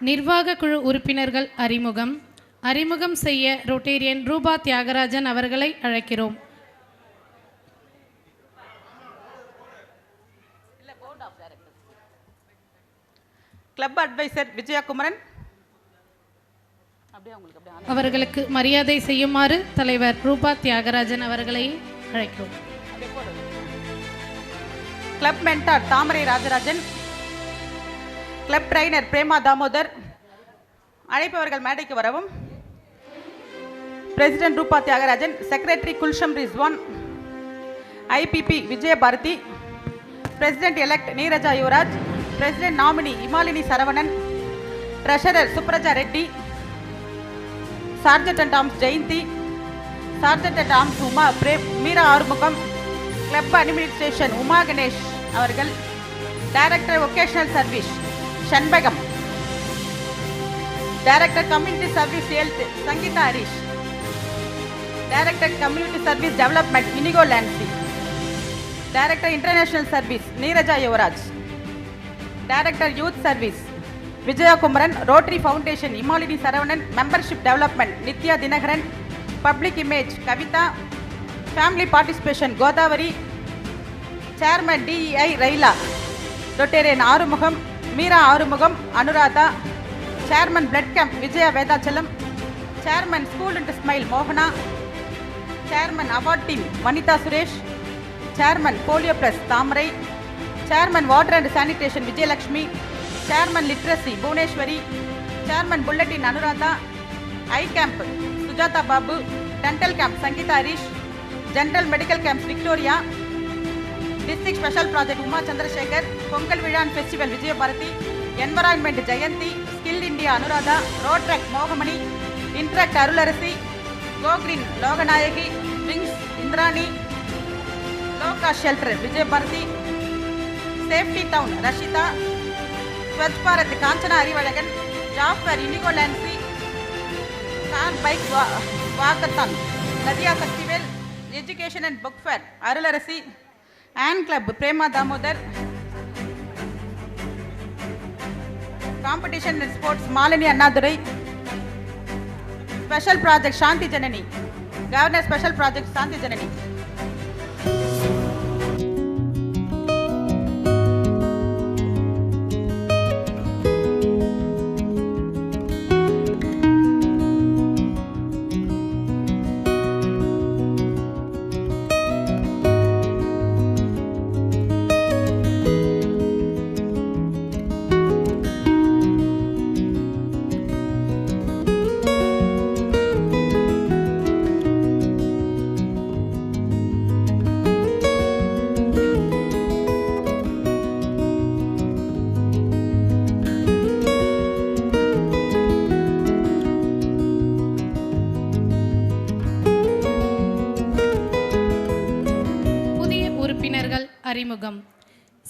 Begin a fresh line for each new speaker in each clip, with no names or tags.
நிர்வாக குழு உறுப்பினர்கள் அறிமுகம் செய்ய ரொட்டேரியன் ரூபா தியாகராஜன் அவர்களை அழைக்கிறோம்.
கிளப் அட்வைசர் விஜயகுமரன்
அவர்களுக்கு மரியாதை செய்யுமாறு தலைவர் ரூபா தியாகராஜன் அவர்களை அழைக்கிறோம்.
Club mentor Thamarai Rajarajan, club trainer Prema Damodar, அழைப்பவர்கள் மேடைக்கு வரவும். President Rupa Thiyagarajan, secretary Gulsham Rizwan, IPP Vijayabharathi, president elect Neeraja Yuvaraj, president nominee Imalini Saravanan, treasurer Supraja Reddy, sergeant and arms Jayanthi, sergeant and arms Uma Meera Arumugam, club administration Uma Ganesh அவர்கள், director vocational service Shanbagam, director community service health Sangeetha Harish, director community service development Inigo Lancy, director international service Neeraja Yuvraj, director youth service Vijayakumaran, rotary foundation Imalini Saravanan, membership development Nithya Dinakaran, public image Kavitha, family participation Godavari, chairman DEI Raila, rotarian Arumugam, Meera Arumugam, Anuradha, chairman blood camp Vijaya Vedachalam, chairman school and smile மோகனா, chairman award team Vanitha Suresh, chairman polio plus Thamarai, chairman water and sanitation Vijayalakshmi, chairman literacy Bhuvaneswari, chairman bulletin Anuradha, eye camp Sujatha Babu, dental camp Sangeetha Harish, general medical camp Victoria, district special project Uma Chandrasekar, Pongal விழா and festival Vijayabharathi, environment Jayanthi, skill India Anuradha, Rotaract மோகமணி, Interact Arularasi, go green Loganayaki, wings Indrani, Loka shelter Vijayabharathi, safety town Rashida, Swachh Bharat Kanchana Arivazhagan, Jaffer Inigo Lancy, car bike walkathon Nadiya Sakthivel, education and book fair Arularasi, on club Prema Damodar, competition and sports Malini Annadurai, special project Shanthi Janani, governor special project Shanthi Janani.
அறிமுகம்.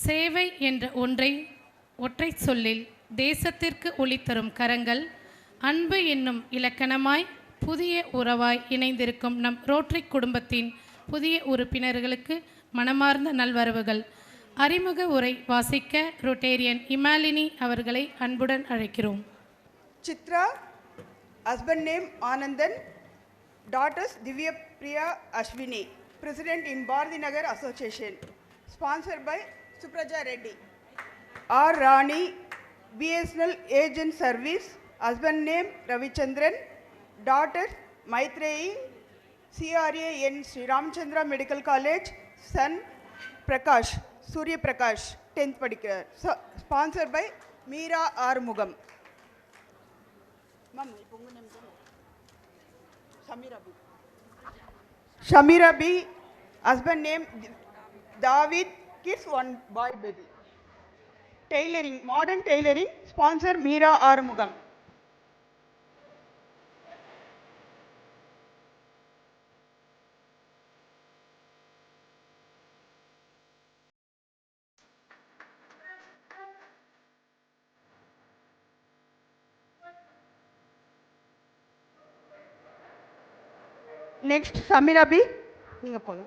சேவை என்ற ஒற்றை சொல்லில் தேசத்திற்கு ஒளித்தரும் கரங்கள், அன்பு என்னும் இலக்கணமாய் புதிய உறவாய் இணைந்திருக்கும் நம் ரோட்டரி குடும்பத்தின் புதிய உறுப்பினர்களுக்கு மனமார்ந்த நல்வரவுகள். அறிமுக உரை வாசிக்க ரொட்டேரியன் இமாலினி அவர்களை அன்புடன் அழைக்கிறோம்.
Chitra, husband name Anandan, daughters Divya Priya Ashwini, President in Bharati Nagar Association, sponsored by Supraja Reddy. R. Rani, BSNL Agent Service, husband name Ravichandran, daughter Maitreyi, CRA in Sri Ramchandra Medical College, son Prakash, Surya Prakash, 10th படிக்கிறார். Sponsored by Meera Armugam. Ma'am, இப்போ உங்க name சொல்லுங்க. Shamira B, husband name David, kids one boy baby. Tailoring, modern tailoring, sponsor Meera Armugam. Next, Samira B. நீங்க போங்க.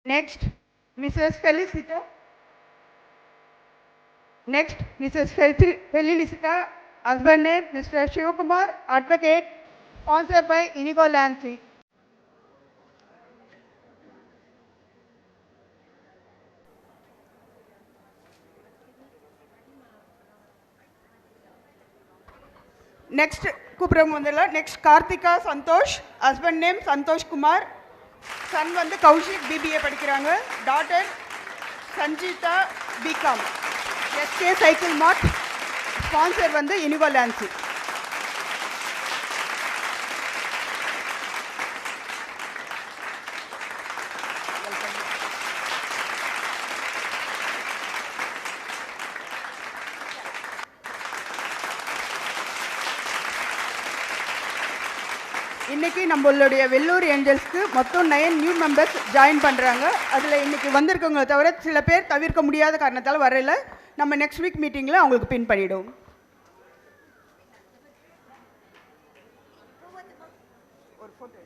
Next, Mrs. Felicita. Next, Mrs. Felicita, husband name Mr. Shivakumar, advocate, sponsored by Inigo Lancy. Next, கூப்பிடுறவங்க next Karthika Santhosh, husband name Santhosh Kumar, son வந்து Kaushik BBA படிக்கிறாங்க, daughter சஞ்சீதா BCom, SK Cycle Mart, sponsor வந்து Inigo Lancy. இன்னைக்கு நம்மளுடைய வெள்ளூர் ஏஞ்சல்ஸ்க்கு மொத்தம் 9 new members join பண்ணுறாங்க. அதில் இன்னைக்கு வந்திருக்கவங்களை தவிர சில பேர் தவிர்க்க முடியாத காரணத்தால் வரல. நம்ம நெக்ஸ்ட் வீக் மீட்டிங்கில் அவங்களுக்கு பின் பண்ணிவிடுவோம். ஒரு ஃபோட்டோ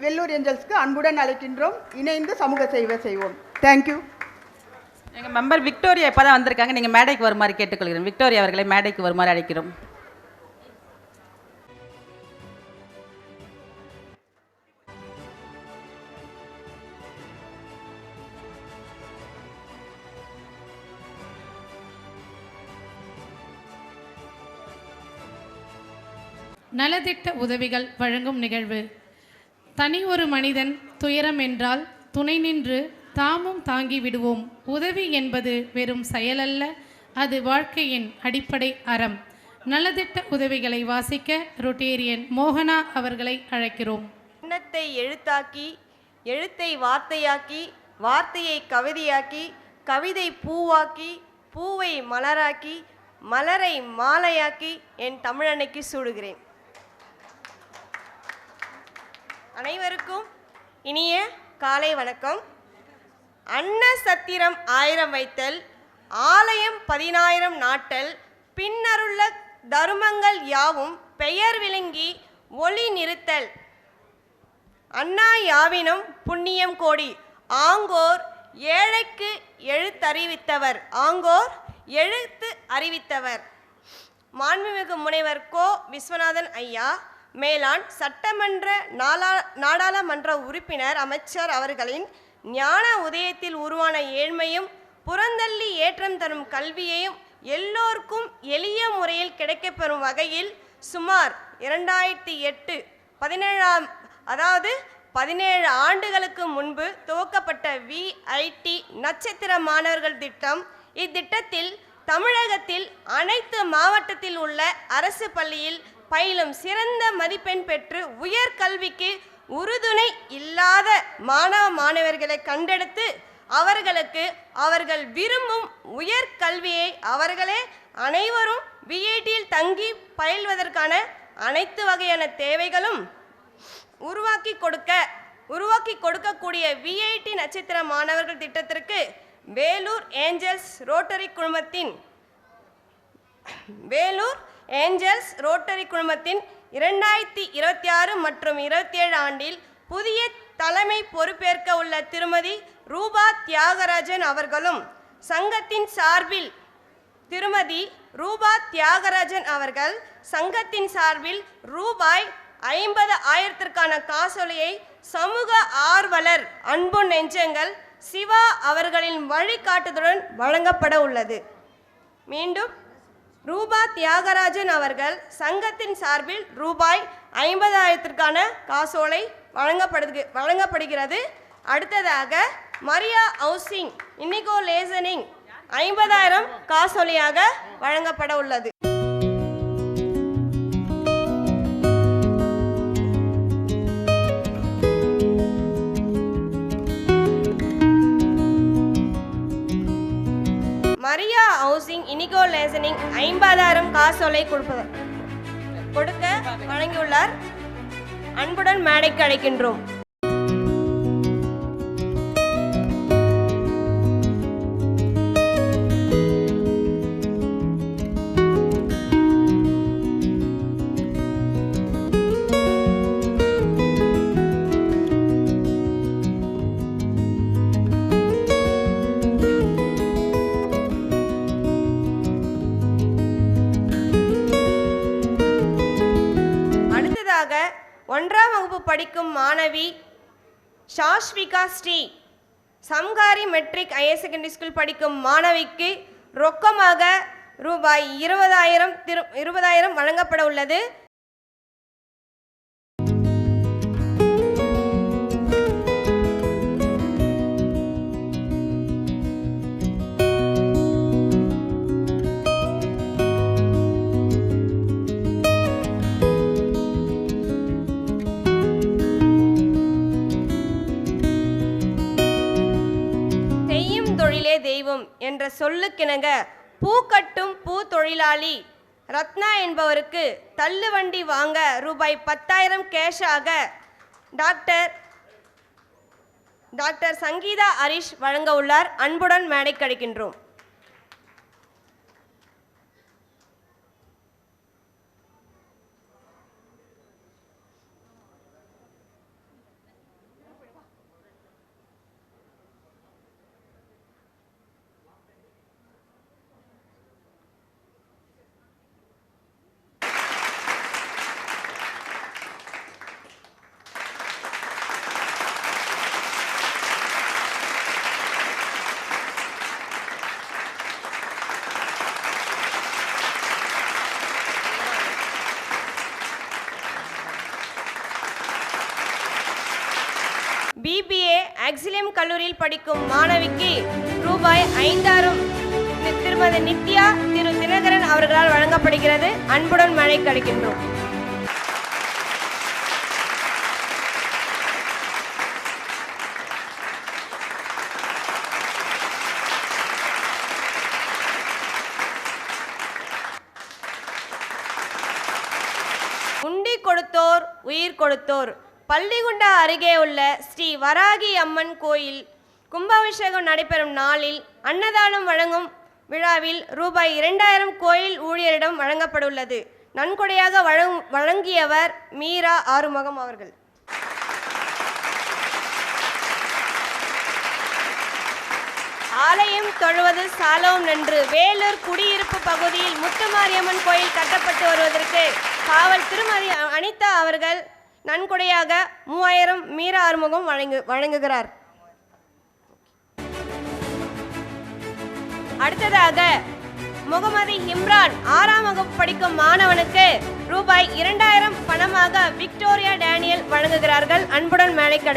வெள்ளூர் ஏஞ்சல்ஸ்க்கு அன்புடன் அழைக்கின்றோம். இணைந்து சமூக சேவை செய்வோம். தேங்க்யூ.
எங்கள் மெம்பர் விக்டோரியா இப்போ தான் வந்திருக்காங்க. நீங்கள் மேடைக்கு வருமாறு கேட்டுக்கொள்கிறோம். விக்டோரியா அவர்களை மேடைக்கு வருமாறு அழைக்கிறோம்.
நலத்திட்ட உதவிகள் வழங்கும் நிகழ்வு. தனி ஒரு மனிதன் துயரம் என்றால் துணை நின்று தாமும் தாங்கி விடுவோம். உதவி என்பது வெறும் செயலல்ல, அது வாழ்க்கையின் அடிப்படை அறம். நலத்திட்ட உதவிகளை வாசிக்க ரொட்டேரியன் மோகனா அவர்களை அழைக்கிறோம்.
எண்ணத்தை எழுத்தாக்கி, எழுத்தை வார்த்தையாக்கி, வார்த்தையை கவிதையாக்கி, கவிதை பூவாக்கி, பூவை மலராக்கி, மலரை மாலையாக்கி என் தமிழன்னைக்கு சூடுகிறேன். அனைவருக்கும் இனிய காலை வணக்கம். அன்ன சத்திரம் 1000 வைத்தல், ஆலயம் 10000 நாட்டல், பின்னருள்ள தருமங்கள் யாவும் பெயர் விளங்கி ஒளி நிறுத்தல். அண்ணா யாவினும் புண்ணியம் கோடி, ஆங்கோர் ஏழைக்கு எழுத்தறிவித்தவர், ஆங்கோர் எழுத்து அறிவித்தவர். மாண்புமிகு முனைவர் கோ விஸ்வநாதன் ஐயா, மேலாண் சட்டமன்ற நாடாளுமன்ற உறுப்பினர் அமைச்சர் அவர்களின் ஞான உதயத்தில் உருவான ஏழ்மையும் புறந்தள்ளி ஏற்றம் தரும் கல்வியையும் எல்லோருக்கும் எளிய முறையில் கிடைக்கப்பெறும் வகையில் சுமார் 2008 17 ஆண்டுகளுக்கு முன்பு துவக்கப்பட்ட VIT நட்சத்திர மாணவர்கள் திட்டம். இத்திட்டத்தில் தமிழகத்தில் அனைத்து மாவட்டத்தில் உள்ள அரசு பள்ளியில் பயிலும் சிறந்த மதிப்பெண் பெற்று உயர்கல்விக்கு உறுதுணை இல்லாத மாணவ மாணவர்களை கண்டெடுத்து அவர்களுக்கு அவர்கள் விரும்பும் உயர்கல்வியை அவர்களே அனைவரும் VITயில் தங்கி பயில்வதற்கான அனைத்து வகையான தேவைகளும் உருவாக்கி கொடுக்கக்கூடிய VIT நட்சத்திர மாணவர்கள் திட்டத்திற்கு வேலூர் ஏஞ்சல்ஸ் ரோட்டரி குழுமத்தின் 2026 மற்றும் 27 ஆண்டில் புதிய தலைமை பொறுப்பேற்க உள்ள திருமதி ரூபா தியாகராஜன் அவர்களும் சங்கத்தின் சார்பில் ரூபாய் 50,000க்கான காசோலையை சமூக ஆர்வலர் அன்பு நெஞ்சங்கள் சிவா அவர்களின் வழிகாட்டுதலுடன் வழங்கப்பட உள்ளது. மீண்டும் ரூபா தியாகராஜன் அவர்கள் சங்கத்தின் சார்பில் ரூபாய் 50,000க்கான காசோலை வழங்கப்படுகிறது. அடுத்ததாக மரியா ஹவுசிங் இனிகோ லேசனிங் 50,000 காசோலையாக வழங்கப்பட உள்ளது. மரியா ஹவுசிங் இனிகோ லேசனிங் 50,000 காசோலை கொடுக்க வழங்கியுள்ளார். அன்புடன் மேடைக்கு அழைக்கின்றோம். அடுத்ததாக 1ஆம் வகுப்பு படிக்கும் மாணவி Shashvika Sri Samkari matric higher secondary school படிக்கும் மாணவிக்கு ரொக்கமாக ரூபாய் 20,000 வழங்கப்பட உள்ளது. தெய்வம் என்ற சொல்லுக்கிணங்க பூக்கட்டும் பூ தொழிலாளி ரத்னா என்பவருக்கு தள்ளுவண்டி வாங்க ரூபாய் 10,000 கேஷாக டாக்டர் சங்கீதா ஹரிஷ் வழங்க உள்ளார். அன்புடன் மேடைக்கு அழைக்கின்றோம். BBA ஆக்சிலியம் கல்லூரியில் படிக்கும் மாணவிக்கு ரூபாய் 5,000 திருமதி நித்யா திரு தினகரன் அவர்களால் வழங்கப்படுகிறது. அன்புடன் மேடைக்கு அழைக்கின்றோம். உண்டி கொடுத்தோர் உயிர் கொடுத்தோர் பள்ளிகுண்டா அருகே உள்ள ஸ்ரீ வராகி அம்மன் கோயில் கும்பாபிஷேகம் நடைபெறும் நாளில் அன்னதானம் வழங்கும் விழாவில் ரூபாய் 2,000 கோயில் ஊழியரிடம் வழங்கப்பட்டுள்ளது. நன்கொடையாக வழங்கியவர் மீரா ஆறுமுகம் அவர்கள். ஆலயம் தொழுவது சாலவும் நன்று. வேலூர் குடியிருப்பு பகுதியில் முத்துமாரியம்மன் கோயில் கட்டப்பட்டு வருவதற்கு காவல் திருமதி அனிதா அவர்கள் நன்கொடையாக 3,000 மீரா ஆறுமுகம் வழங்குகிறார். அடுத்ததாக முகமது இம்ரான் 6ஆம் வகுப்பு படிக்கும் மாணவனுக்கு ரூபாய் 2,000 பணமாக விக்டோரியா டேனியல் வழங்குகிறார்கள். அன்புடன் மேடைக்கு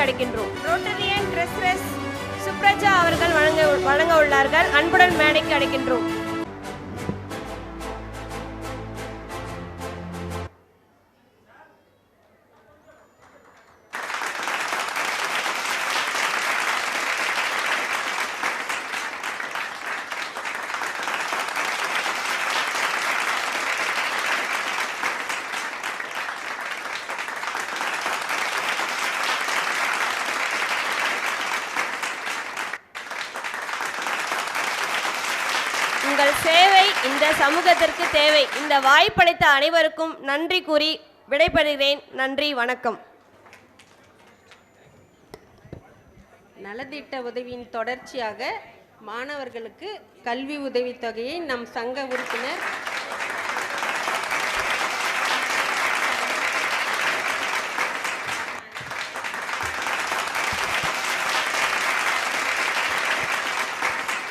அழைக்கின்றோம். ரோட்டரியன் ட்ரெஸ்ரஸ் சுப்ரஜா அவர்கள் வழங்க உள்ளார்கள். அன்புடன் மேடைக்கு அழைக்கின்றோம். உங்கள் சேவை இந்த சமூகத்திற்கு தேவை. இந்த வாய்ப்பளித்த அனைவருக்கும் நன்றி கூறி விடைபெறுகிறேன். நன்றி, வணக்கம்.
நலத்திட்ட உதவியின் தொடர்ச்சியாக மாணவர்களுக்கு கல்வி உதவித்தொகையை நம் சங்க உறுப்பினர்